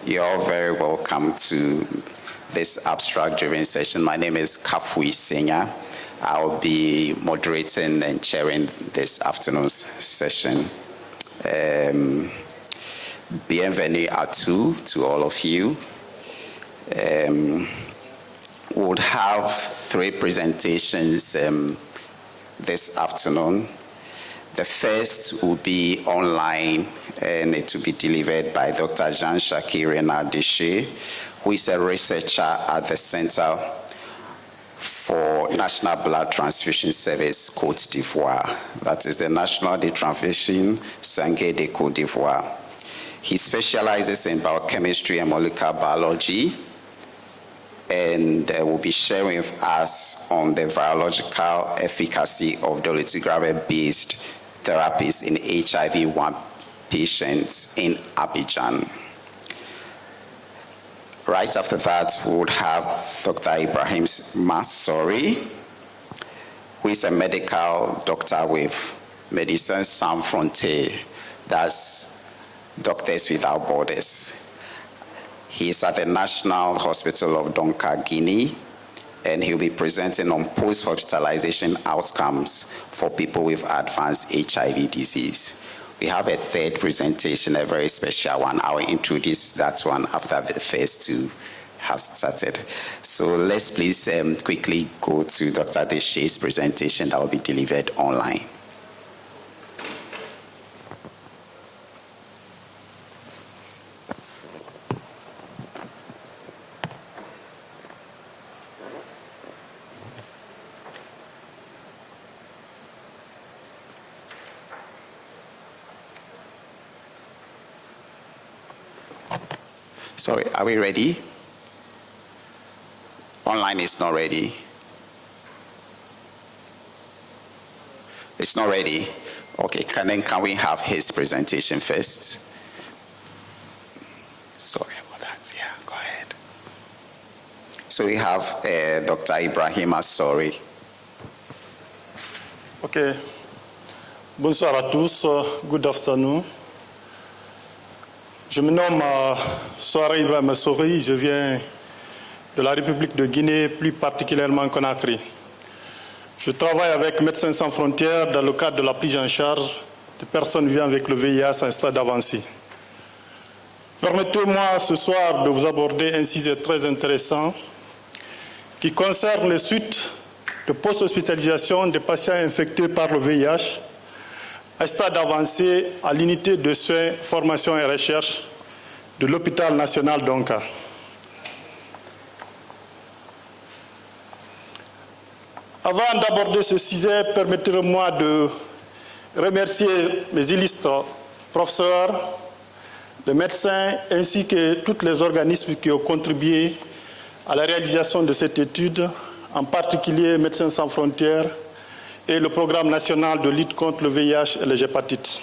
You're all very welcome to this abstract-driven session. My name is Kafui Senya. I'll be moderating and chairing this afternoon's session. Bienvenue à tous, to all of you. We'll have 3 presentations this afternoon. The first will be online, and it will be delivered by Dr. Jean-Jacques Renard Deshe, who is a researcher at the Center for National Blood Transfusion Service, Côte d'Ivoire. That is the National de Transfusion Sanguine de Côte d'Ivoire. He specializes in biochemistry and molecular biology, and will be sharing with us on the virological efficacy of dolutegravir-based therapies in HIV-1 patients in Abidjan. Right after that, we would have Dr. Ibrahim Masori, who is a medical doctor with Médecins Sans Frontières, that's Doctors Without Borders. He is at the National Hospital of Donka, Guinea, and he'll be presenting on post-hospitalization outcomes for people with advanced HIV disease. We have a third presentation, a very special one. I will introduce that one after the first 2 have started. So let's please quickly go to Dr. Deshe's presentation that will be delivered online. Sorry, are we ready? Online is not ready. It's not ready. Okay, can we have his presentation first? Sorry about that. Yeah, go ahead. So we have Dr. Ibrahim Masori. Okay. Bonsoir à tous. Good afternoon. Je me nomme Soare Ibrahim Masori, je viens de la République de Guinée, plus particulièrement Conakry. Je travaille avec Médecins Sans Frontières dans le cadre de la prise en charge des personnes vivant avec le VIH à un stade avancé. Permettez-moi ce soir de vous aborder un sujet très intéressant qui concerne les suites de post-hospitalisation des patients infectés par le VIH à stade avancé à l'unité de soins, formation et recherche de l'hôpital national d'Onka. Avant d'aborder ce sujet, permettez-moi de remercier mes illustres professeurs, les médecins ainsi que tous les organismes qui ont contribué à la réalisation de cette étude, en particulier Médecins Sans Frontières et le programme national de lutte contre le VIH et les hépatites.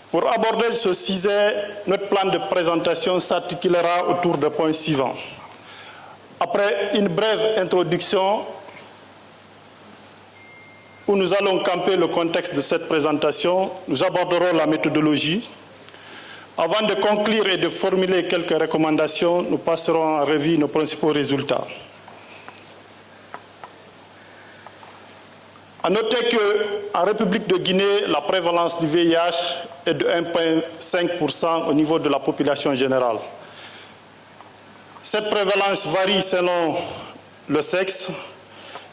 Pour aborder ce sujet, notre plan de présentation s'articulera autour des points suivants. Après une brève introduction où nous allons camper le contexte de cette présentation, nous aborderons la méthodologie. Avant de conclure et de formuler quelques recommandations, nous passerons en revue nos principaux résultats. À noter qu'en République de Guinée, la prévalence du VIH est de 1,5% au niveau de la population générale. Cette prévalence varie selon le sexe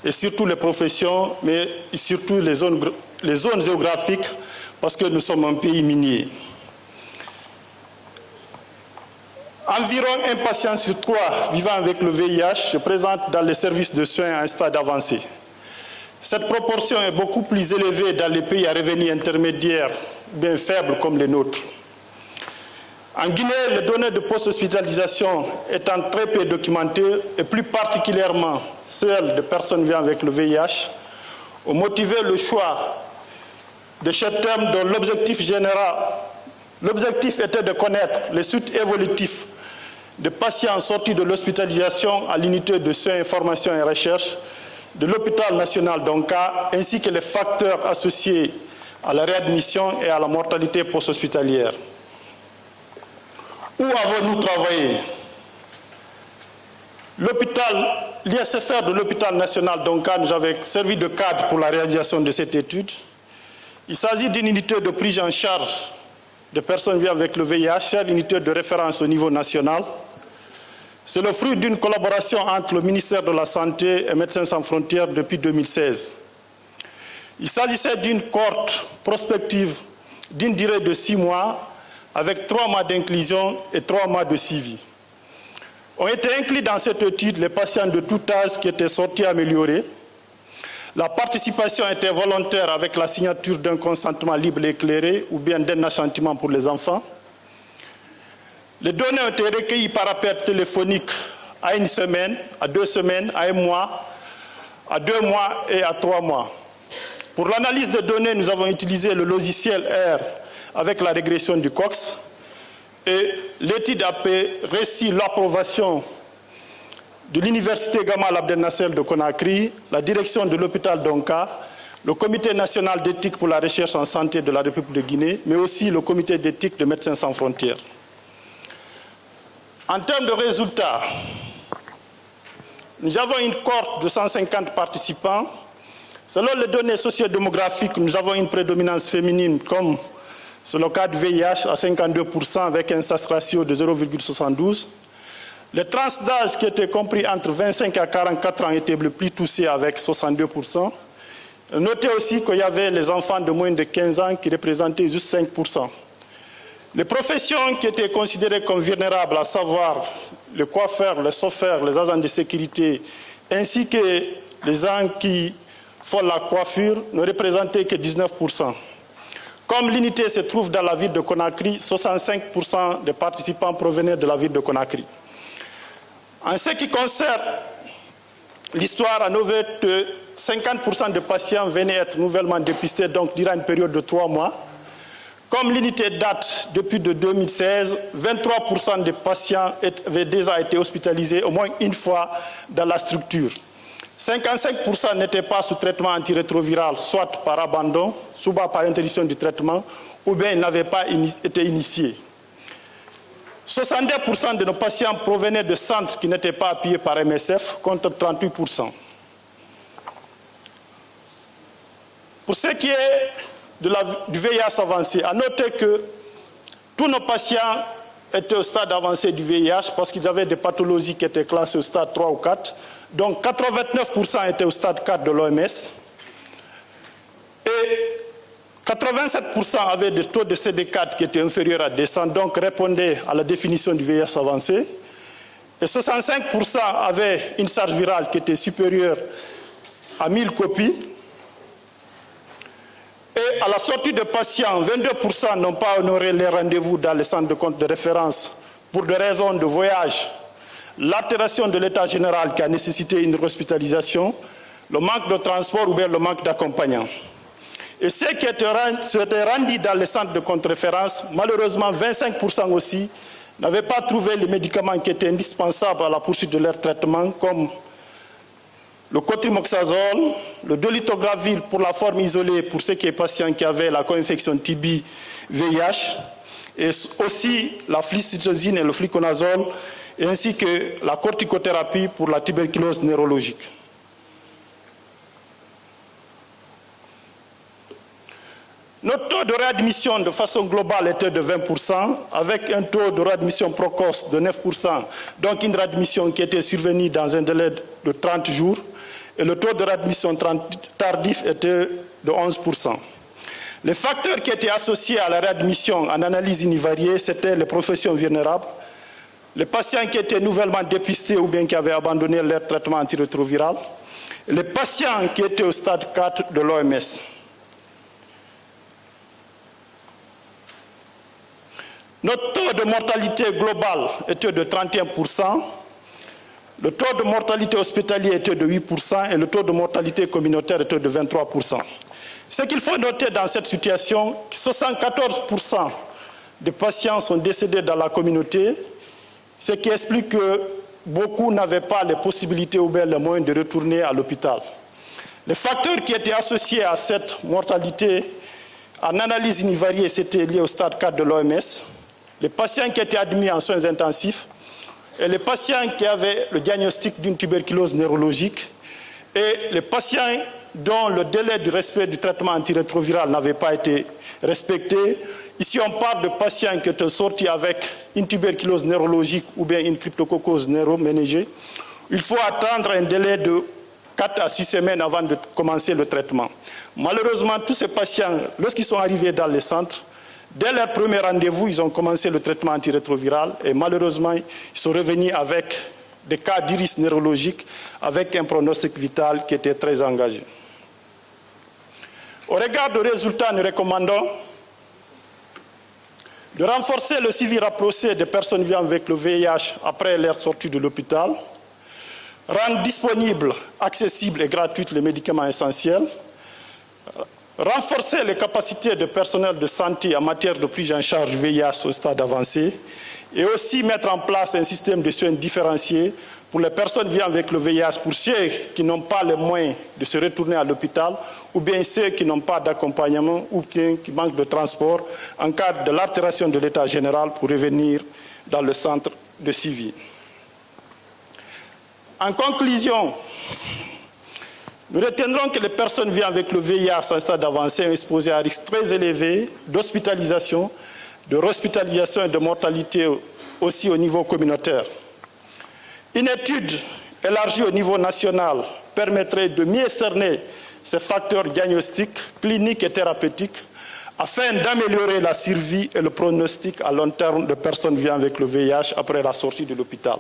et surtout les professions, mais surtout les zones géographiques, parce que nous sommes un pays minier. Environ un patient sur 3 vivant avec le VIH se présente dans les services de soins à un stade avancé. Cette proportion est beaucoup plus élevée dans les pays à revenus intermédiaires, bien faibles comme les nôtres. En Guinée, les données de post-hospitalisation étant très peu documentées, et plus particulièrement celles de personnes vivant avec le VIH, ont motivé le choix de ce thème dont l'objectif était de connaître les suites évolutives de patients sortis de l'hospitalisation à l'unité de soins, formation et recherche de l'hôpital national d'Onka, ainsi que les facteurs associés à la réadmission et à la mortalité post-hospitalière. Où avons-nous travaillé? L'ISFR de l'hôpital national d'Onka nous avait servi de cadre pour la réalisation de cette étude. Il s'agit d'une unité de prise en charge des personnes vivant avec le VIH, c'est l'unité de référence au niveau national. C'est le fruit d'une collaboration entre le ministère de la Santé et Médecins sans frontières depuis 2016. Il s'agissait d'une cohorte prospective d'une durée de 6 mois avec 3 mois d'inclusion et 3 mois de suivi. Ont été inclus dans cette étude les patients de tout âge qui étaient sortis améliorés. La participation était volontaire avec la signature d'un consentement libre et éclairé ou bien d'un assentiment pour les enfants. Les données ont été recueillies par appel téléphonique à 1 semaine, à 2 semaines, à 1 mois, à 2 mois et à 3 mois. Pour l'analyse des données, nous avons utilisé le logiciel R avec la régression du Cox. Et l'étude a reçu l'approbation de l'Université Gamal Abdel Nasser de Conakry, la direction de l'hôpital d'Onka, le Comité national d'éthique pour la recherche en santé de la République de Guinée, mais aussi le Comité d'éthique de Médecins sans frontières. En termes de résultats, nous avons une cohorte de 150 participants. Selon les données sociodémographiques, nous avons une prédominance féminine comme c'est le cas du VIH à 52% avec un SAS ratio de 0,72. Les tranches d'âge qui étaient compris entre 25 à 44 ans étaient les plus touchés avec 62%. Notez aussi qu'il y avait les enfants de moins de 15 ans qui représentaient juste 5%. Les professions qui étaient considérées comme vulnérables, à savoir les coiffeurs, les chauffeurs, les agents de sécurité, ainsi que les gens qui font la coiffure, ne représentaient que 19%. Comme l'unité se trouve dans la ville de Conakry, 65% des participants provenaient de la ville de Conakry. En ce qui concerne l'histoire, à Novet, 50% des patients venaient être nouvellement dépistés, donc durant une période de 3 mois. Comme l'unité date depuis de 2016, 23% des patients avaient déjà été hospitalisés au moins une fois dans la structure. 55% n'étaient pas sous traitement antirétroviral, soit par abandon, soit par interruption du traitement, ou bien ils n'avaient pas été initiés. 62% de nos patients provenaient de centres qui n'étaient pas appuyés par MSF, contre 38%. Pour ce qui est du VIH avancé, à noter que tous nos patients étaient au stade avancé du VIH parce qu'ils avaient des pathologies qui étaient classées au stade 3 ou 4. Donc 89% étaient au stade 4 de l'OMS et 87% avaient des taux de CD4 qui étaient inférieurs à 200, donc répondaient à la définition du VIH avancé. Et 65% avaient une charge virale qui était supérieure à 1000 copies. Et à la sortie de patients, 22% n'ont pas honoré les rendez-vous dans les centres de compte de référence pour des raisons de voyage, l'altération de l'état général qui a nécessité une hospitalisation, le manque de transport ou bien le manque d'accompagnant. Et ceux qui étaient rendus dans les centres de contre-référence, malheureusement 25% aussi, n'avaient pas trouvé les médicaments qui étaient indispensables à la poursuite de leur traitement, comme le cotrimoxazole, le dolutegravir pour la forme isolée pour ceux qui sont patients qui avaient la co-infection TB-VIH, et aussi la flucitosine et le fluconazole, ainsi que la corticothérapie pour la tuberculose neurologique. Notre taux de réadmission de façon globale était de 20%, avec un taux de réadmission précoce de 9%, donc une réadmission qui était survenue dans un délai de 30 jours, et le taux de réadmission tardif était de 11%. Les facteurs qui étaient associés à la réadmission en analyse univariée, c'était les professions vulnérables, les patients qui étaient nouvellement dépistés ou bien qui avaient abandonné leur traitement antirétroviral, et les patients qui étaient au stade 4 de l'OMS. Notre taux de mortalité globale était de 31%, le taux de mortalité hospitalier était de 8% et le taux de mortalité communautaire était de 23%. Ce qu'il faut noter dans cette situation, 74% des patients sont décédés dans la communauté, ce qui explique que beaucoup n'avaient pas les possibilités ou bien les moyens de retourner à l'hôpital. Les facteurs qui étaient associés à cette mortalité en analyse univariée, c'était lié au stade 4 de l'OMS. les patients qui étaient admis en soins intensifs et les patients qui avaient le diagnostic d'une tuberculose neurologique et les patients dont le délai de respect du traitement antirétroviral n'avait pas été respecté. Ici, on parle de patients qui étaient sortis avec une tuberculose neurologique ou bien une cryptococcose neuroméningée. Il faut attendre un délai de 4 à 6 semaines avant de commencer le traitement. Malheureusement, tous ces patients, lorsqu'ils sont arrivés dans les centres, dès leur premier rendez-vous, ils ont commencé le traitement antirétroviral et malheureusement, ils sont revenus avec des cas d'iris neurologique avec un pronostic vital qui était très engagé. Au regard des résultats, nous recommandons de renforcer le suivi rapproché des personnes vivant avec le VIH après leur sortie de l'hôpital, rendre disponibles, accessibles et gratuits les médicaments essentiels, renforcer les capacités du personnel de santé en matière de prise en charge du VIH au stade avancé et aussi mettre en place un système de soins différenciés pour les personnes vivant avec le VIH, pour ceux qui n'ont pas les moyens de se retourner à l'hôpital ou bien ceux qui n'ont pas d'accompagnement ou bien qui manquent de transport en cas de l'altération de l'état général pour revenir dans le centre de suivi. En conclusion, nous retiendrons que les personnes vivant avec le VIH en stade avancé sont exposées à un risque très élevé d'hospitalisation, de réhospitalisation et de mortalité aussi au niveau communautaire. Une étude élargie au niveau national permettrait de mieux cerner ces facteurs diagnostiques, cliniques et thérapeutiques afin d'améliorer la survie et le pronostic à long terme de personnes vivant avec le VIH après la sortie de l'hôpital.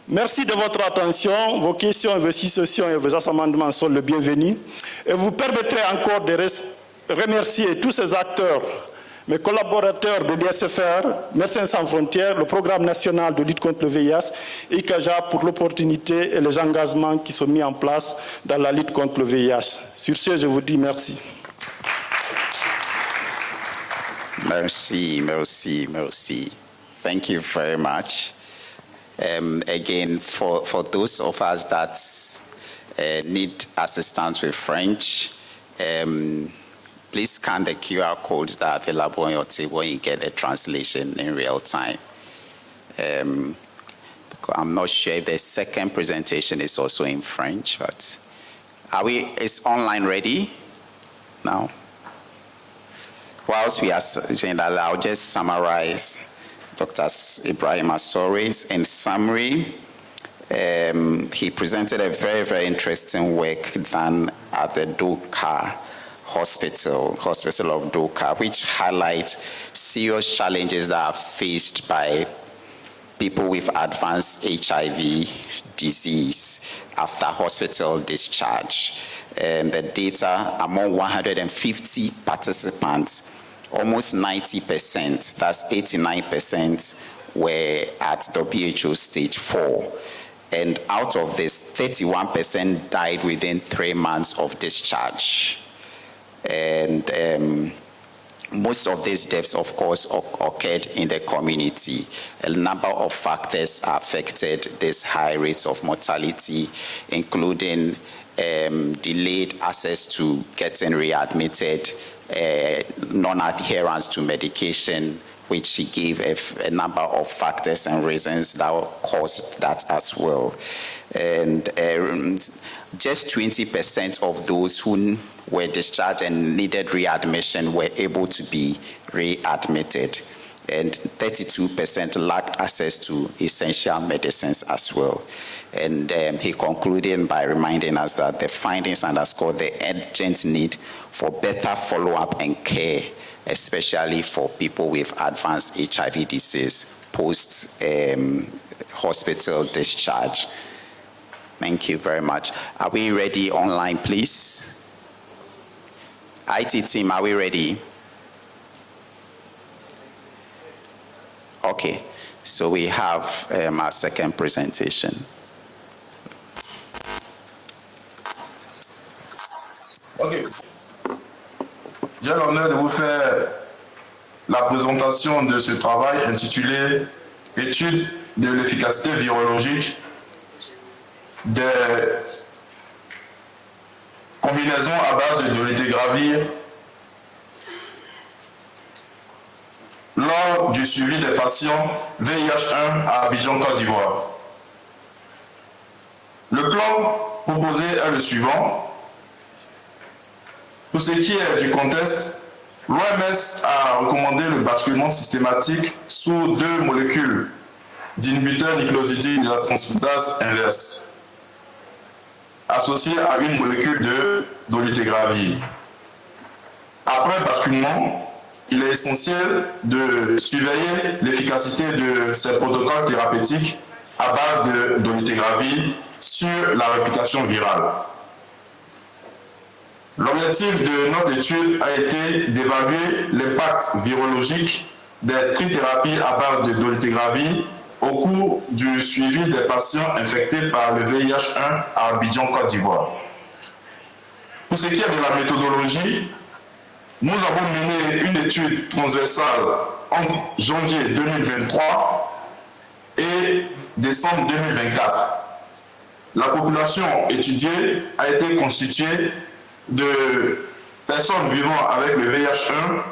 Merci de votre attention. Vos questions, vos suggestions et vos amendements sont les bienvenus. Et vous permettrez encore de remercier tous ces acteurs, mes collaborateurs de l'ISFR, Médecins sans frontières, le programme national de lutte contre le VIH et ICAJA pour l'opportunité et les engagements qui sont mis en place dans la lutte contre le VIH. Sur ce, je vous dis merci. Merci, merci, merci. Thank you very much. Again, for those of us that need assistance with French, please scan the QR codes that are available on your table and you get the translation in real time. I'm not sure if the second presentation is also in French, but is online ready now? Whilst we are saying that, I'll just summarize Dr. Ibrahim Assore's in summary. He presented a very, very interesting work done at the Dhaka Hospital of Dhaka, which highlights serious challenges that are faced by people with advanced HIV disease after hospital discharge. And the data among 150 participants, almost 90%, that's 89%, were at WHO stage 4. And out of this, 31% died within 3 months of discharge. And most of these deaths, of course, occurred in the community. A number of factors affected this high rates of mortality, including delayed access to getting readmitted, non-adherence to medication, which he gave a number of factors and reasons that caused that as well. And just 20% of those who were discharged and needed readmission were able to be readmitted. And 32% lacked access to essential medicines as well. And he concluded by reminding us that the findings underscore the urgent need for better follow-up and care, especially for people with advanced HIV disease post-hospital discharge. Thank you very much. Are we ready online, please? IT team, are we ready? Okay, so we have our second presentation. Ok. J'ai l'honneur de vous faire la présentation de ce travail intitulé « Étude de l'efficacité virologique des combinaisons à base de dolutegravir cadre du suivi des patients VIH1 à Abidjan, Côte d'Ivoire. Le plan proposé est le suivant. Pour ce qui est du contexte, l'OMS a recommandé le basculement systématique sous 2 molécules d'inhibiteurs nucléosides de la transcriptase inverse, associées à une molécule de dolutegravir. Après basculement, il est essentiel de surveiller l'efficacité de ces protocoles thérapeutiques à base de dolutegravir sur la réplication virale. L'objectif de notre étude a été d'évaluer l'impact virologique des trithérapies à base de dolutegravir au cours du suivi des patients infectés par le VIH1 à Abidjan, Côte d'Ivoire. Pour ce qui est de la méthodologie, nous avons mené une étude transversale entre janvier 2023 et décembre 2024. La population étudiée a été constituée de personnes vivant avec le VIH1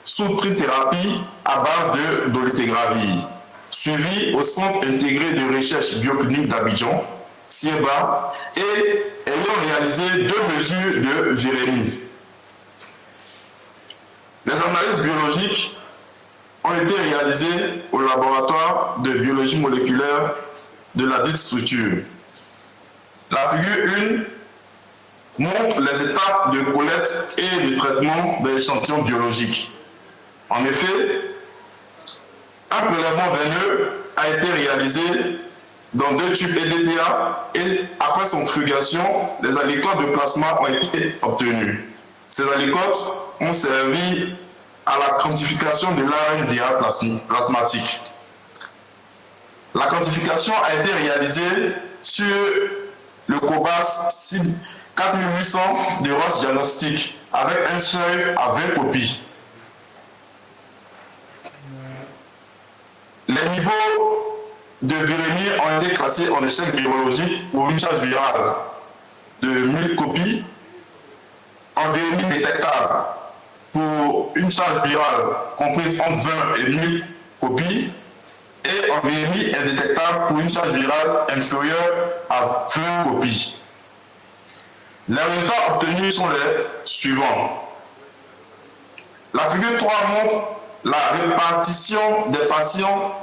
sous trithérapie à base de dolutegravir, suivies au Centre intégré de recherche bioclinique d'Abidjan, CIEBA, et ayant réalisé 2 mesures de virémie. Les analyses biologiques ont été réalisées au laboratoire de biologie moléculaire de la dite structure. La figure 1 montre les étapes de collecte et de traitement des échantillons biologiques. En effet, un prélèvement veineux a été réalisé dans 2 tubes EDTA et après centrifugation, les aliquots de plasma ont été obtenus. Ces aliquots ont servi à la quantification de l'ARN viral plasmatique. La quantification a été réalisée sur le COBAS 4800 de Roche Diagnostic avec un seuil à 20 copies. Les niveaux de virémie ont été classés en échec virologique pour une charge virale de 1000 copies, en virémie détectable pour une charge virale comprise entre 20 et 1000 copies, et en virémie indétectable pour une charge virale inférieure à 20 copies. Les résultats obtenus sont les suivants. La figure 3 montre la répartition des patients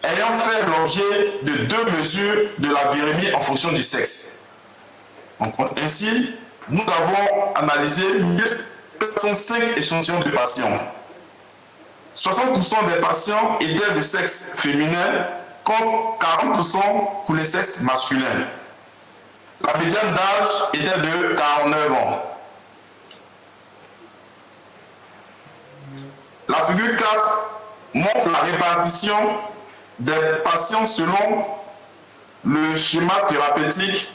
ayant fait l'objet de 2 mesures de la virémie en fonction du sexe. Ainsi, nous avons analysé 1405 échantillons de patients. 60% des patients étaient de sexe féminin contre 40% pour les sexes masculins. La médiane d'âge était de 49 ans. La figure 4 montre la répartition des patients selon le schéma thérapeutique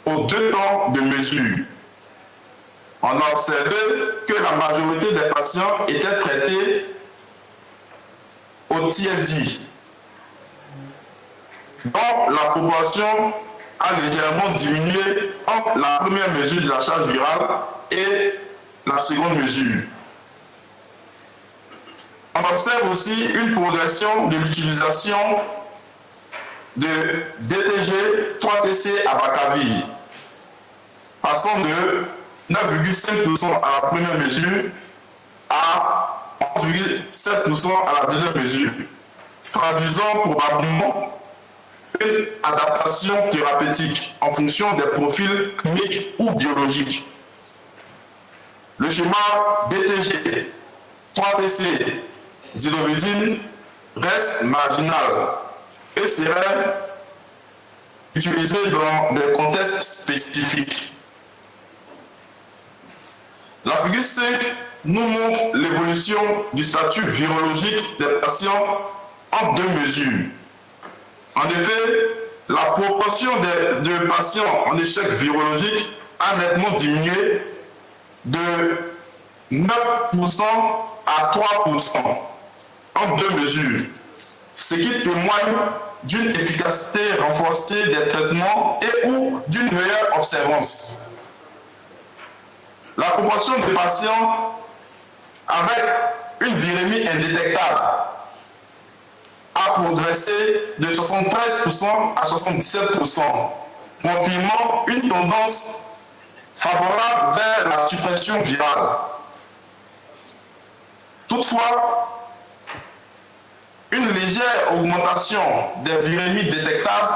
aux 2 temps de mesure. On a observé que la majorité des patients étaient traités au TLD, dont la proportion a légèrement diminué entre la première mesure de la charge virale et la seconde mesure. On observe aussi une progression de l'utilisation de DTG 3TC à Bacaville, passant de 9,5% à la première mesure à 11,7% à la deuxième mesure, traduisant probablement une adaptation thérapeutique en fonction des profils cliniques ou biologiques. Le schéma DTG 3TC zidovudine reste marginal et serait utilisé dans des contextes spécifiques. La figure 5 nous montre l'évolution du statut virologique des patients en 2 mesures. En effet, la proportion de patients en échec virologique a nettement diminué de 9% à 3% en 2 mesures, ce qui témoigne d'une efficacité renforcée des traitements et ou d'une meilleure observance. La proportion de patients avec une virémie viremie indétectable a progressé de 73% à 77%, confirmant une tendance favorable vers la suppression virale. Toutefois, une légère augmentation des virémies détectables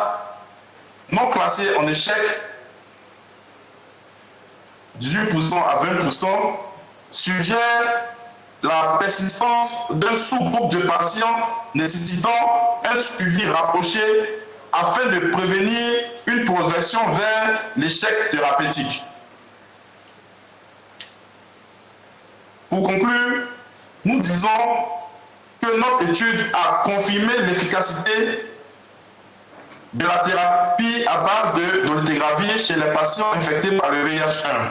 non classées en échec, 18% à 20%, suggère la persistance d'un sous-groupe de patients nécessitant un suivi rapproché afin de prévenir une progression vers l'échec thérapeutique. Pour conclure, nous disons que notre étude a confirmé l'efficacité de la thérapie à base de dolutegravir chez les patients infectés par le VIH-1.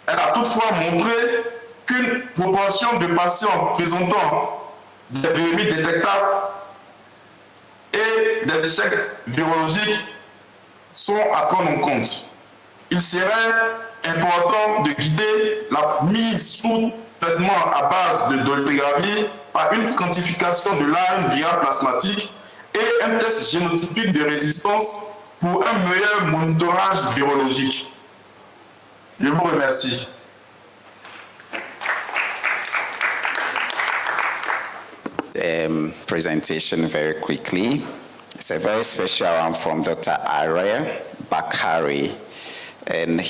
Elle a toutefois montré qu'une proportion de patients présentant des virémies détectables et des échecs virologiques sont à prendre en compte. Il serait important de guider la mise sous traitement à base de dolutegravir par une quantification de l'ARN viral plasmatique et un test génotypique de résistance pour un meilleur monitorage virologique. Je vous remercie. Presentation very quickly. It's a very special one from Dr. Ira Bakari, and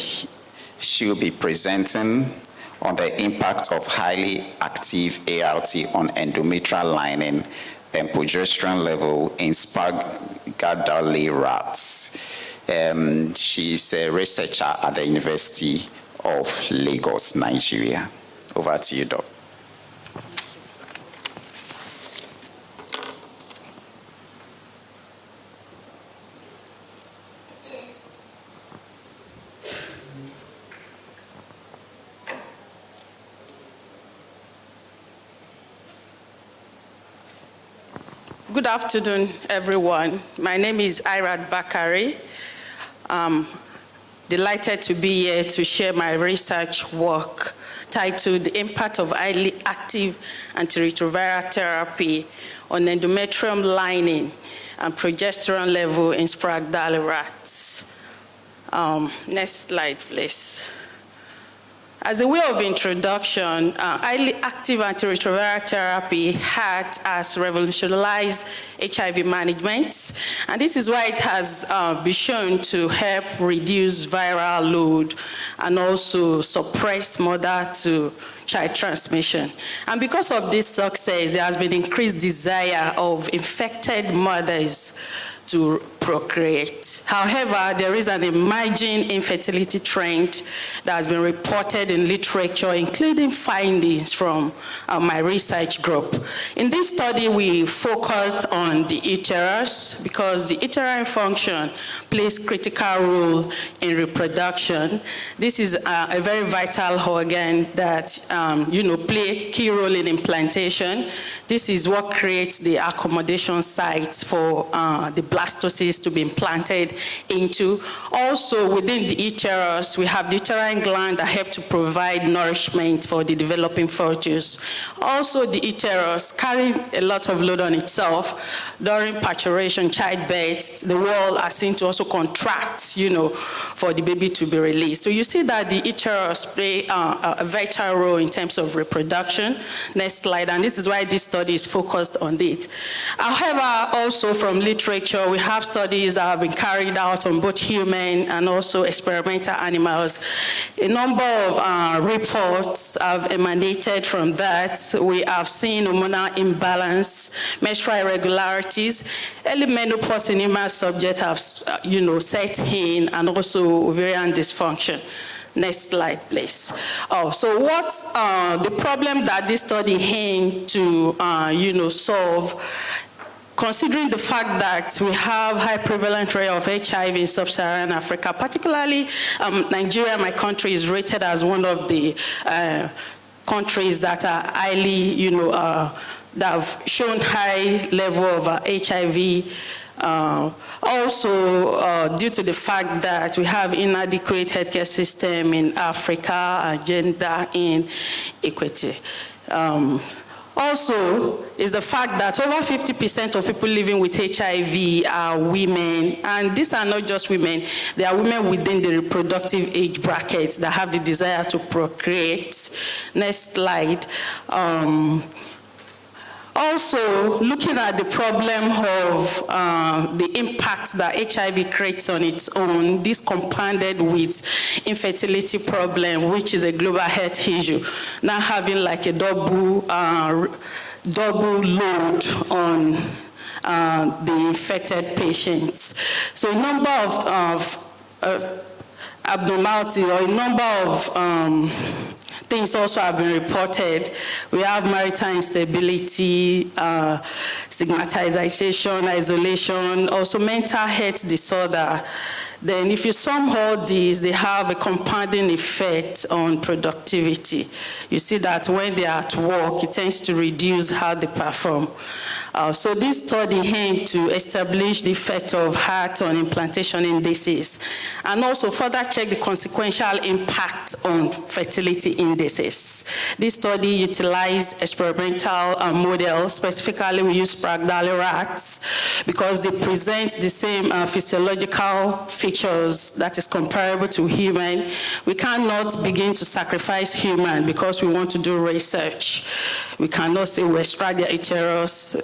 she'll be presenting on the impact of highly active ART on endometrial lining and progesterone level in Sprague-Dawley rats. She's a researcher at the University of Lagos, Nigeria. Over to you, Doc. Good afternoon, everyone. My name is Irad Bakari. I'm delighted to be here to share my research work titled The Impact of Highly Active Antiretroviral Therapy on Endometrium Lining and Progesterone Level in Sprague-Dawley rats. Next slide, please. As a way of introduction, highly active antiretroviral therapy has revolutionized HIV management, and this is why it has been shown to help reduce viral load and also suppress mother-to-child transmission. And because of this success, there has been increased desire of infected mothers to procreate. However, there is an emerging infertility trend that has been reported in literature, including findings from my research group. In this study, we focused on the uterus because the uterine function plays critical role in reproduction. This is a very vital organ that play a key role in implantation. This is what creates the accommodation sites for the blastocysts to be implanted into. Also, within the uterus, we have the uterine gland that help to provide nourishment for the developing fetus. Also, the uterus carrying a lot of load on itself. During parturition, childbirth, the wall are seen to also contract, for the baby to be released. So you see that the uterus play a vital role in terms of reproduction. Next slide, and this is why this study is focused on it. However, also from literature, we have studies that have been carried out on both human and also experimental animals. A number of reports have emanated from that. We have seen hormonal imbalance, menstrual irregularities, early menopause in human subjects have, set in, and also ovarian dysfunction. Next slide, please. So what's the problem that this study aimed to, solve? Considering the fact that we have high prevalent rate of HIV in sub-Saharan Africa, particularly Nigeria, my country, is rated as one of the countries that are highly, that have shown high level of HIV. Also, due to the fact that we have inadequate healthcare system in Africa and gender inequity. Also, is the fact that over 50% of people living with HIV are women, and these are not just women, they are women within the reproductive age bracket that have the desire to procreate. Next slide. Also, looking at the problem of the impact that HIV creates on its own, this compounded with infertility problem, which is a global health issue, now having like a double load on the infected patients. So a number of abnormality, or a number of things also have been reported. We have marital instability, stigmatization, isolation, also mental health disorder. Then if you sum all these, they have a compounding effect on productivity. You see that when they are at work, it tends to reduce how they perform. So this study aimed to establish the effect of HEART on implantation indices, and also further check the consequential impact on fertility indices. This study utilized experimental models. Specifically, we use Sprague-Dawley rats because they present the same physiological features that is comparable to human. We cannot begin to sacrifice human because we want to do research. We cannot say we extract their uterus.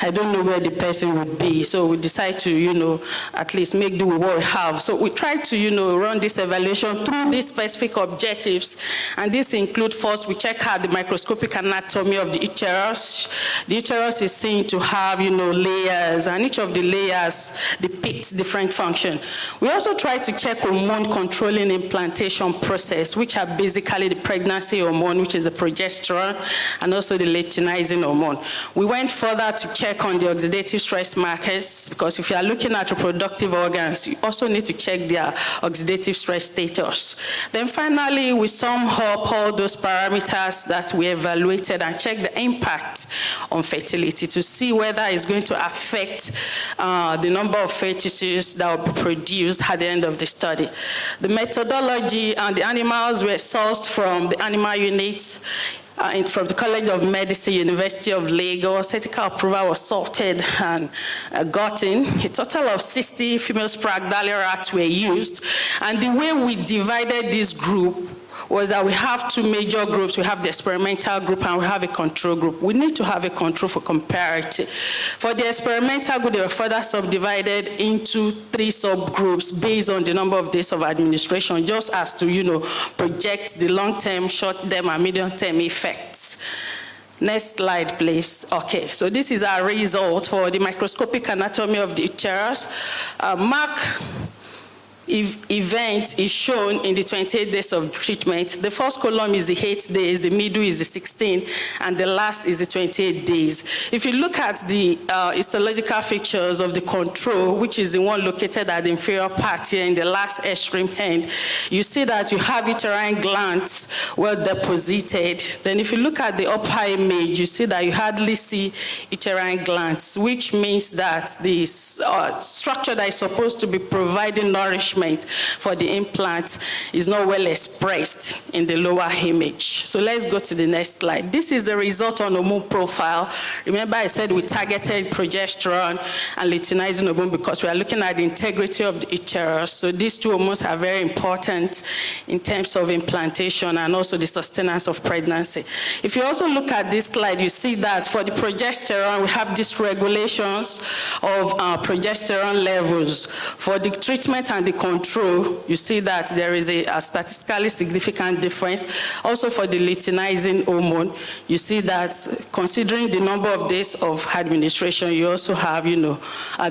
I don't know where the person would be. So we decide to, at least make do with what we have. So we try to, run this evaluation through these specific objectives. And this include, first, we check out the microscopic anatomy of the uterus. The uterus is seen to have, layers, and each of the layers depicts different function. We also try to check hormone controlling implantation process, which are basically the pregnancy hormone, which is the progesterone, and also the luteinizing hormone. We went further to check on the oxidative stress markers, because if you are looking at reproductive organs, you also need to check their oxidative stress status. Then finally, we sum up all those parameters that we evaluated and check the impact on fertility to see whether it's going to affect the number of fetuses that will be produced at the end of the study. The methodology and the animals were sourced from the animal units from the College of Medicine, University of Lagos. Ethical approval was sorted and gotten. A total of 60 female Sprague-Dawley rats were used. And the way we divided this group was that we have two major groups. We have the experimental group and we have a control group. We need to have a control for comparative. For the experimental group, they were further subdivided into 3 subgroups based on the number of days of administration, just as to, project the long-term, short-term, and medium-term effects. Next slide, please. Okay, so this is our result for the microscopic anatomy of the uterus. Mark event is shown in the 28 days of treatment. The first column is the 8 days, the middle is the 16, and the last is the 28 days. If you look at the histological features of the control, which is the one located at the inferior part here in the last extreme end, you see that you have uterine glands well deposited. Then if you look at the upper image, you see that you hardly see uterine glands, which means that the structure that is supposed to be providing nourishment for the implant is not well expressed in the lower image. So let's go to the next slide. This is the result on hormone profile. Remember I said we targeted progesterone and luteinizing hormone because we are looking at the integrity of the uterus. So these two hormones are very important in terms of implantation and also the sustenance of pregnancy. If you also look at this slide, you see that for the progesterone, we have dysregulations of progesterone levels. For the treatment and the control, you see that there is a statistically significant difference. Also for the luteinizing hormone, you see that considering the number of days of administration, you also have,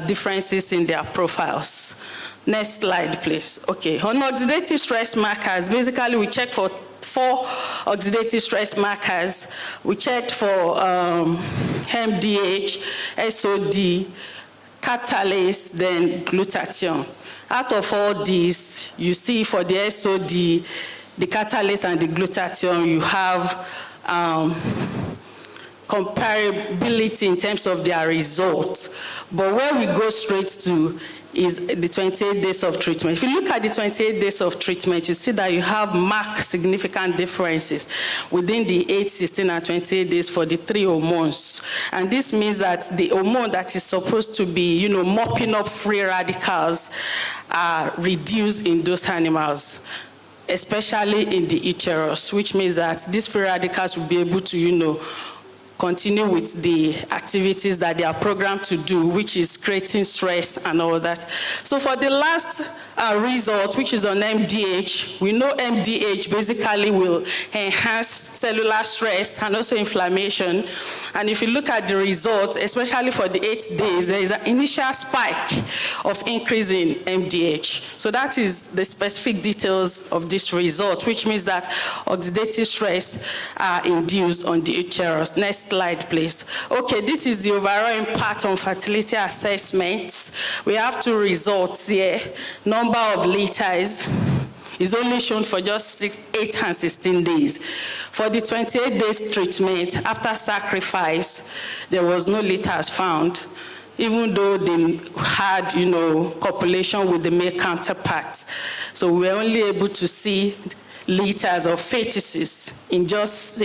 differences in their profiles. Next slide, please. Okay, on oxidative stress markers, basically we check for 4 oxidative stress markers. We checked for MDH, SOD, catalase, then glutathione. Out of all these, you see for the SOD, the catalase and the glutathione, you have comparability in terms of their results. But where we go straight to is the 28 days of treatment. If you look at the 28 days of treatment, you see that you have marked significant differences within the 8, 16, and 28 days for the 3 hormones. And this means that the hormone that is supposed to be, mopping up free radicals are reduced in those animals, especially in the uterus, which means that these free radicals will be able to, continue with the activities that they are programmed to do, which is creating stress and all that. So for the last result, which is on MDH, we know MDH basically will enhance cellular stress and also inflammation. And if you look at the results, especially for the 8 days, there is an initial spike of increase in MDH. So that is the specific details of this result, which means that oxidative stress are induced on the uterus. Next slide, please. Okay, this is the overall impact on fertility assessments. We have 2 results here. Number of liters is only shown for just 8 and 16 days. For the 28 days treatment, after sacrifice, there was no liters found, even though they had, copulation with the male counterpart. So we were only able to see liters of fetuses in just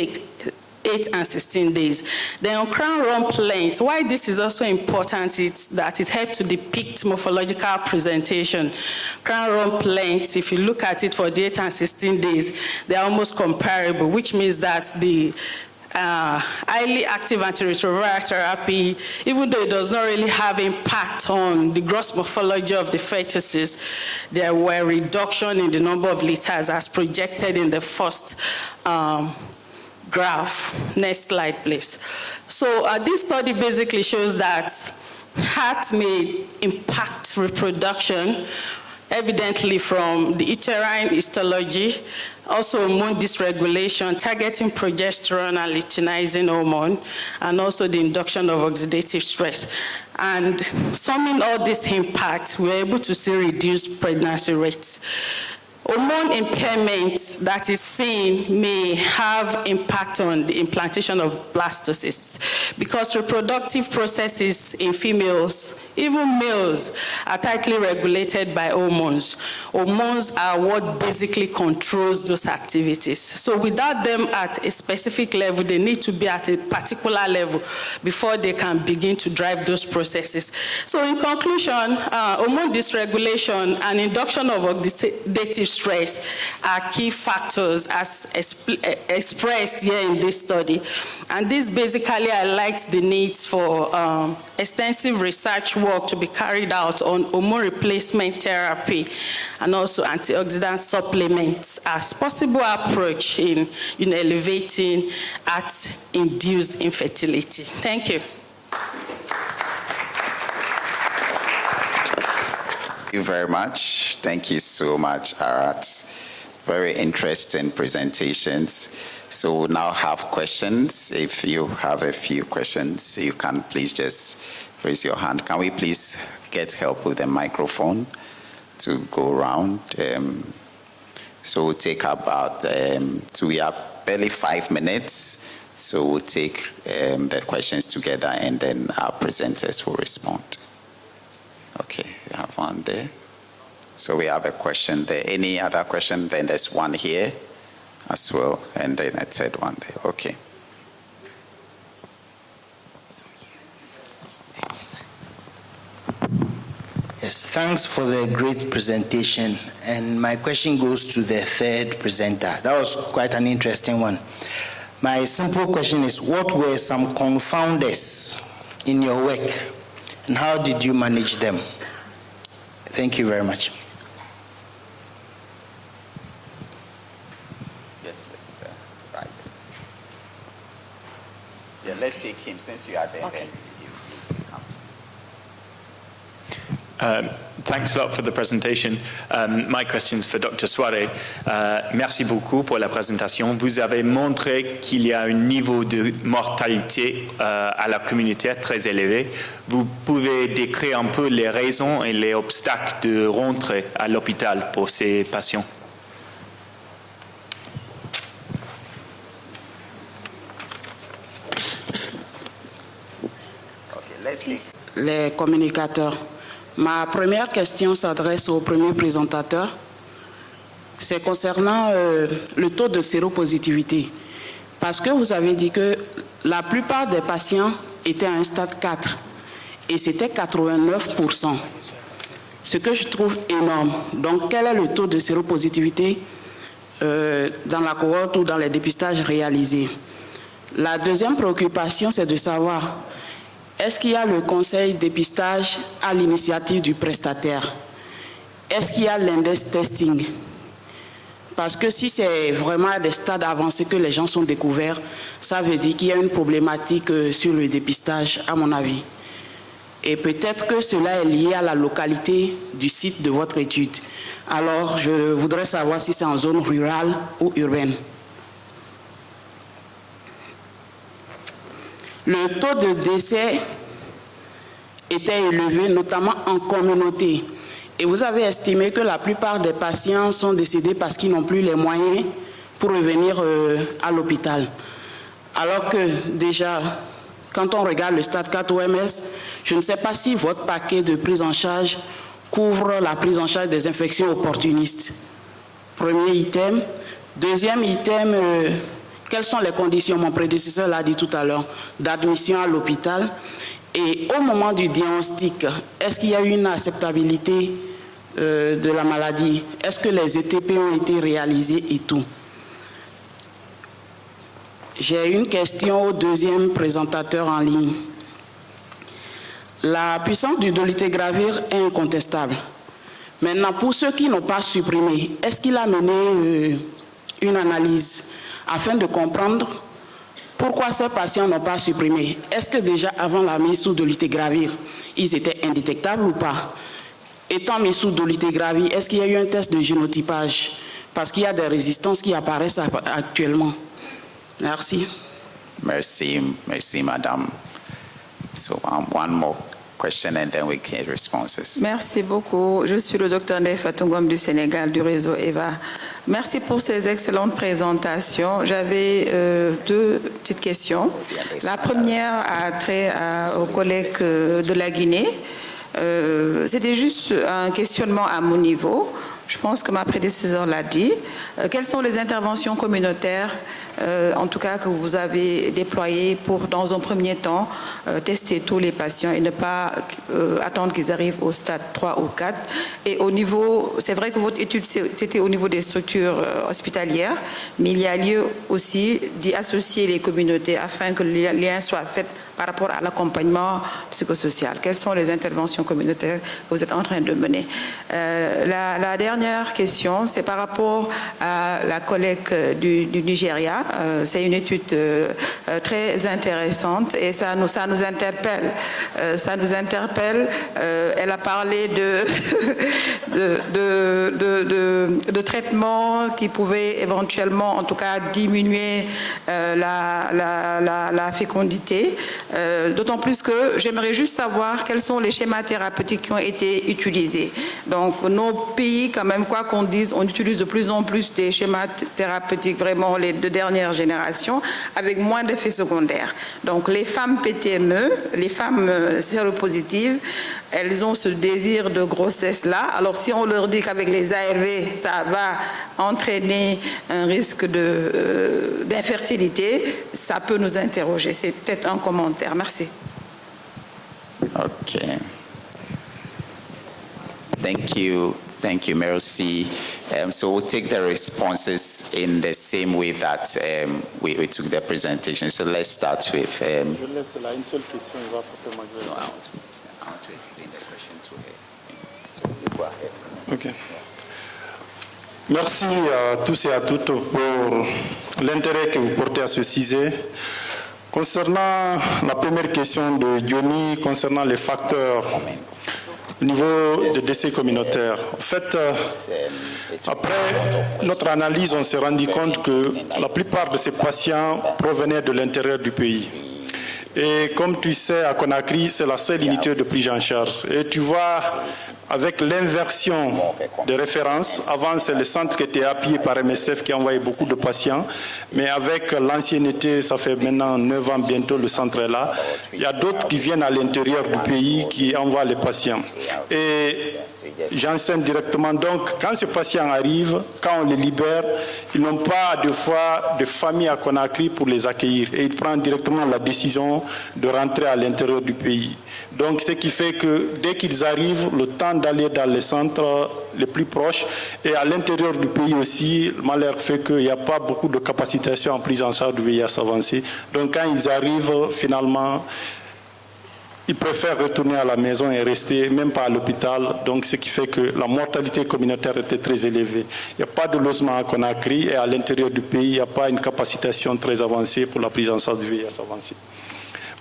8 and 16 days. Then on crown rump length, why this is also important is that it helps to depict morphological presentation. Crown rump length, if you look at it for the 8 and 16 days, they are almost comparable, which means that the highly active antiretroviral therapy, even though it does not really have impact on the gross morphology of the fetuses, there were reduction in the number of liters as projected in the first graph. Next slide, please. So this study basically shows that HERT may impact reproduction, evidently from the uterine histology, also hormone dysregulation, targeting progesterone and luteinizing hormone, and also the induction of oxidative stress. And summing all these impacts, we're able to see reduced pregnancy rates. Hormone impairment that is seen may have impact on the implantation of blastocysts because reproductive processes in females, even males, are tightly regulated by hormones. Hormones are what basically controls those activities. So without them at a specific level, they need to be at a particular level before they can begin to drive those processes. So in conclusion, hormone dysregulation and induction of oxidative stress are key factors as expressed here in this study. And this basically highlights the needs for extensive research work to be carried out on hormone replacement therapy and also antioxidant supplements as possible approach in elevating HERT-induced infertility. Thank you. Thank you very much. Thank you so much, Arat. Very interesting presentations. So we'll now have questions. If you have a few questions, you can please just raise your hand. Can we please get help with the microphone to go around? So we'll take about, we have barely 5 minutes. So we'll take the questions together and then our presenters will respond. Okay, we have one there. So we have a question there. Any other question? Then there's one here as well, and then a third one there. Okay. Yes, thanks for the great presentation. And my question goes to the third presenter. That was quite an interesting one. My simple question is, what were some confounders in your work, and how did you manage them? Thank you very much. Yes, right. Yeah, let's take him since you are there. Okay. Then Thanks a lot for the presentation. My question is for Dr. Soare. Merci beaucoup pour la présentation. Vous avez montré qu'il y a un niveau de mortalité à la communauté très élevé. Vous pouvez décrire un peu les raisons et les obstacles de rentrer à l'hôpital pour ces patients? Les communicateurs. Ma première question s'adresse au premier présentateur. C'est concernant le taux de séropositivité. Parce que vous avez dit que la plupart des patients étaient à un stade 4 et c'était 89%. Ce que je trouve énorme. Donc, quel est le taux de séropositivité dans la cohorte ou dans les dépistages réalisés? La deuxième préoccupation, c'est de savoir, est-ce qu'il y a le conseil dépistage à l'initiative du prestataire? Est-ce qu'il y a l'index testing? Parce que si c'est vraiment à des stades avancés que les gens sont découverts, ça veut dire qu'il y a une problématique sur le dépistage, à mon avis. Et peut-être que cela est lié à la localité du site de votre étude. Alors, je voudrais savoir si c'est en zone rurale ou urbaine. Le taux de décès était élevé, notamment en communauté. Et vous avez estimé que la plupart des patients sont décédés parce qu'ils n'ont plus les moyens pour revenir à l'hôpital. Alors que déjà, quand on regarde le stade 4 OMS, je ne sais pas si votre paquet de prise en charge couvre la prise en charge des infections opportunistes. Premier item. Deuxième item, quelles sont les conditions, mon prédécesseur l'a dit tout à l'heure, d'admission à l'hôpital? Et au moment du diagnostic, est-ce qu'il y a eu une acceptabilité de la maladie? Est-ce que les ETP ont été réalisés et tout? J'ai une question au deuxième présentateur en ligne. La puissance du dolutegravir est incontestable. Maintenant, pour ceux qui n'ont pas supprimé, est-ce qu'il a mené une analyse afin de comprendre pourquoi ces patients n'ont pas supprimé? Est-ce que déjà avant la mise sous dolutegravir, ils étaient indétectables ou pas? Étant mis sous dolutegravir, est-ce qu'il y a eu un test de génotypage? Parce qu'il y a des résistances qui apparaissent actuellement. Merci. Merci, madame. So one more question and then we get responses. Merci beaucoup. Je suis le docteur Ndeye Fatou Ngom du Sénégal, du réseau EVA. Merci pour ces excellentes présentations. J'avais deux petites questions. La première a trait aux collègues de la Guinée. C'était juste un questionnement à mon niveau. Je pense que ma prédécesseure l'a dit. Quelles sont les interventions communautaires, en tout cas que vous avez déployées pour, dans un premier temps, tester tous les patients et ne pas attendre qu'ils arrivent au stade 3 ou 4. Et au niveau, c'est vrai que votre étude, c'était au niveau des structures hospitalières, mais il y a lieu aussi d'y associer les communautés afin que le lien soit fait par rapport à l'accompagnement psychosocial. Quelles sont les interventions communautaires que vous êtes en train de mener? La dernière question, c'est par rapport à la collègue du Nigeria. C'est une étude très intéressante et ça nous interpelle. Ça nous interpelle. Elle a parlé de traitements qui pouvaient éventuellement, en tout cas, diminuer la fécondité. D'autant plus que j'aimerais juste savoir quels sont les schémas thérapeutiques qui ont été utilisés. Donc, nos pays, quand même, quoi qu'on dise, on utilise de plus en plus des schémas thérapeutiques, vraiment les de dernière génération, avec moins d'effets secondaires. Donc, les femmes PTME, les femmes séropositives, elles ont ce désir de grossesse-là. Alors, si on leur dit qu'avec les ARV, ça va entraîner un risque d'infertilité, ça peut nous interroger. C'est peut-être un commentaire. Merci. Okay. Thank you, merci. So we'll take the responses in the same way that we took the presentation. So let's start with. I want to explain the question to her. So you go ahead. Okay. Merci à tous et à toutes pour l'intérêt que vous portez à ce sujet. Concernant la première question de Johnny, concernant les facteurs au niveau des décès communautaires, en fait, après notre analyse, on s'est rendu compte que la plupart de ces patients provenaient de l'intérieur du pays. Et comme tu sais, à Conakry, c'est la seule unité de prise en charge. Et tu vois, avec l'inversion des références, avant c'est le centre qui était appuyé par MSF qui envoyait beaucoup de patients, mais avec l'ancienneté, ça fait maintenant 9 ans bientôt, le centre est là. Il y a d'autres qui viennent à l'intérieur du pays qui envoient les patients. Et j'enseigne directement. Donc, quand ce patient arrive, quand on les libère, ils n'ont pas de fois de famille à Conakry pour les accueillir. Et ils prennent directement la décision de rentrer à l'intérieur du pays. Donc, ce qui fait que dès qu'ils arrivent, le temps d'aller dans les centres les plus proches et à l'intérieur du pays aussi, le malheur fait qu'il n'y a pas beaucoup de capacitation en prise en charge du VIH avancé. Donc, quand ils arrivent, finalement, ils préfèrent retourner à la maison et rester, même pas à l'hôpital. Donc, ce qui fait que la mortalité communautaire était très élevée. Il n'y a pas de logement à Conakry et à l'intérieur du pays, il n'y a pas une capacitation très avancée pour la prise en charge du VIH avancé.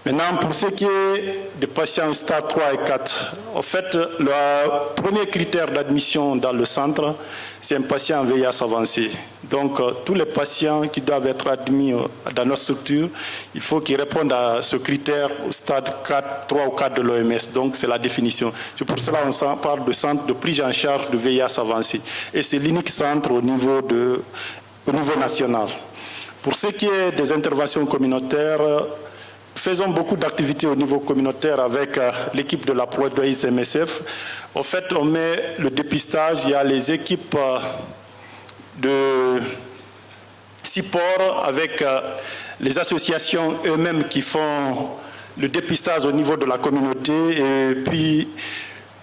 Maintenant, pour ce qui est des patients stade 3 et 4, en fait, le premier critère d'admission dans le centre, c'est un patient VIH avancé. Donc, tous les patients qui doivent être admis dans notre structure, il faut qu'ils répondent à ce critère au stade 4, 3 ou 4 de l'OMS. Donc, c'est la définition. C'est pour cela qu'on parle de centre de prise en charge de VIH avancé. Et c'est l'unique centre au niveau national. Pour ce qui est des interventions communautaires, faisons beaucoup d'activités au niveau communautaire avec l'équipe de la plaidoyerie MSF. En fait, on met le dépistage, il y a les équipes de support avec les associations eux-mêmes qui font le dépistage au niveau de la communauté. Et puis,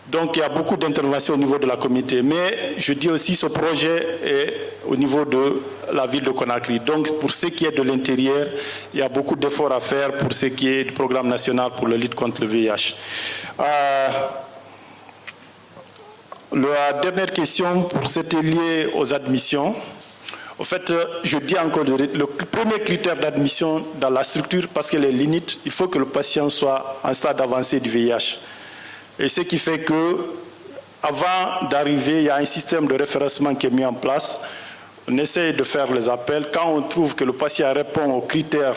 donc, il y a beaucoup d'interventions au niveau de la communauté. Mais je dis aussi ce projet est au niveau de la ville de Conakry. Donc, pour ce qui est de l'intérieur, il y a beaucoup d'efforts à faire pour ce qui est du programme national pour la lutte contre le VIH. La dernière question, c'était lié aux admissions. En fait, je dis encore, le premier critère d'admission dans la structure, parce qu'elle est limite, il faut que le patient soit en stade avancé du VIH. Et ce qui fait que, avant d'arriver, il y a un système de référencement qui est mis en place. On essaie de faire les appels. Quand on trouve que le patient répond aux critères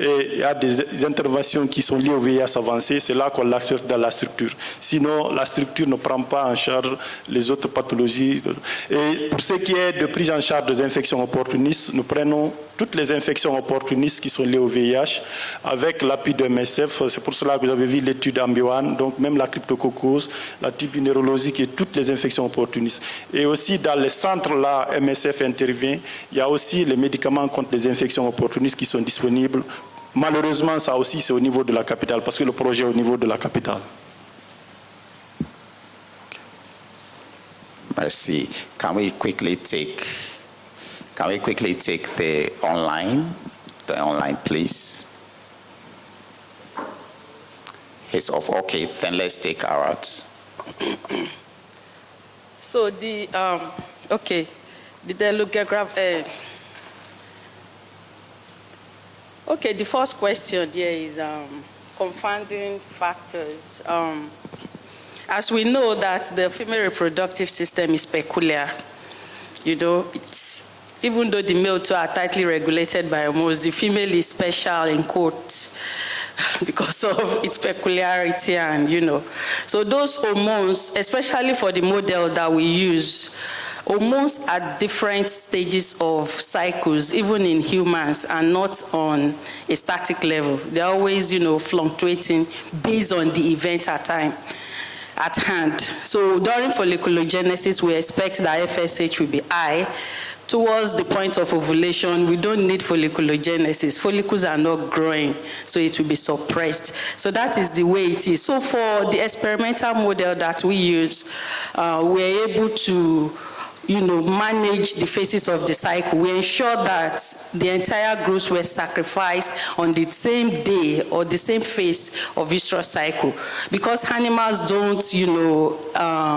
et il y a des interventions qui sont liées au VIH avancé, c'est là qu'on l'accepte dans la structure. Sinon, la structure ne prend pas en charge les autres pathologies. Et pour ce qui est de prise en charge des infections opportunistes, nous prenons toutes les infections opportunistes qui sont liées au VIH avec l'appui de MSF. C'est pour cela que vous avez vu l'étude Ambiwan, donc même la cryptococcose, la tuberculose et toutes les infections opportunistes. Et aussi dans les centres là, MSF intervient, il y a aussi les médicaments contre les infections opportunistes qui sont disponibles. Malheureusement, ça aussi, c'est au niveau de la capitale, parce que le projet est au niveau de la capitale. Merci. Can we quickly take the online, please? It's off. Okay, then let's take ours. So the demographic. Okay, the first question here is confounding factors. As we know that the female reproductive system is peculiar, you know, even though the male too are tightly regulated by hormones, the female is special in quotes because of its peculiarity and, you know. So those hormones, especially for the model that we use, hormones at different stages of cycles, even in humans, are not on a static level. They're always, you know, fluctuating based on the event at hand. So during folliculogenesis, we expect that FSH will be high. Towards the point of ovulation, we don't need folliculogenesis. Follicles are not growing, so it will be suppressed. So that is the way it is. So for the experimental model that we use, we're able to, you know, manage the phases of the cycle. We ensure that the entire groups were sacrificed on the same day or the same phase of estrous cycle. Because animals don't, you know,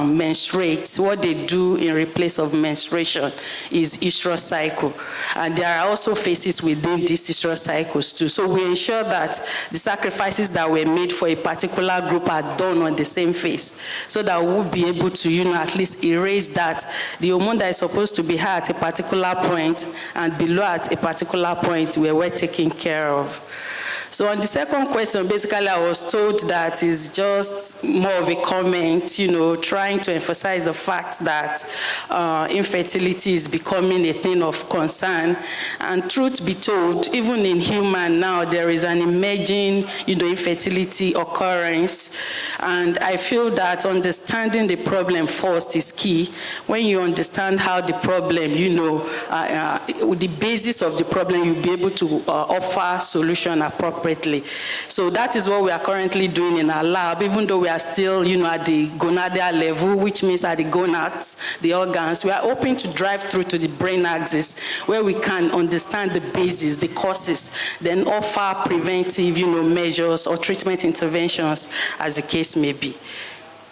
menstruate. What they do in replace of menstruation is estrous cycle. And there are also phases within these estrous cycles too. So we ensure that the sacrifices that were made for a particular group are done on the same phase, so that we'll be able to, you know, at least erase that. The hormone that is supposed to be high at a particular point and below at a particular point where we're taken care of. So on the second question, basically I was told that it's just more of a comment, trying to emphasize the fact that infertility is becoming a thing of concern. And truth be told, even in human now, there is an emerging, infertility occurrence. And I feel that understanding the problem first is key. When you understand how the problem, the basis of the problem, you'll be able to offer solution appropriately. So that is what we are currently doing in our lab, even though we are still, at the gonadal level, which means at the gonads, the organs. We are hoping to drive through to the brain axis, where we can understand the basis, the causes, then offer preventive, measures or treatment interventions, as the case may be.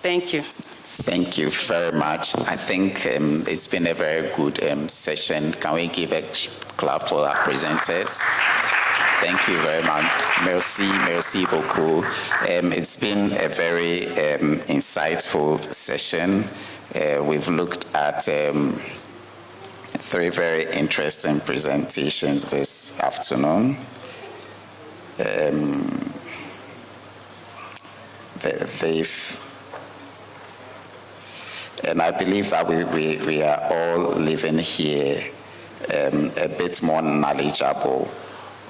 Thank you. Thank you very much. I think it's been a very good session. Can we give a clap for our presenters? Thank you very much. Merci beaucoup. It's been a very insightful session. We've looked at 3 very interesting presentations this afternoon. And I believe that we are all living here a bit more knowledgeable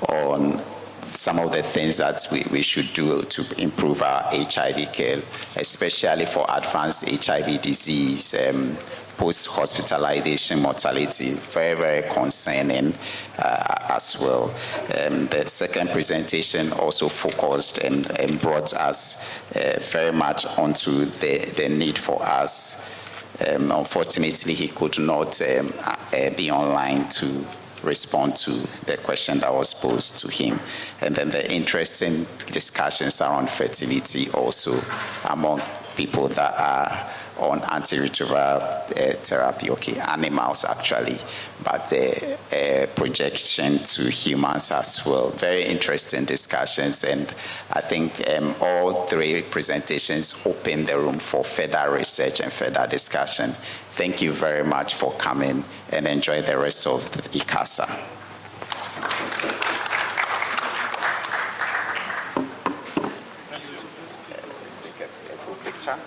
on some of the things that we should do to improve our HIV care, especially for advanced HIV disease, post-hospitalization mortality, very, very concerning as well. The second presentation also focused and brought us very much onto the need for us. Unfortunately, he could not be online to respond to the question that was posed to him. And then the interesting discussions around fertility also among people that are on antiretroviral therapy, animals actually, but the projection to humans as well. Very interesting discussions, and I think all 3 presentations open the room for further research and further discussion. Thank you very much for coming, and enjoy the rest of the ICASA. Let's take a picture.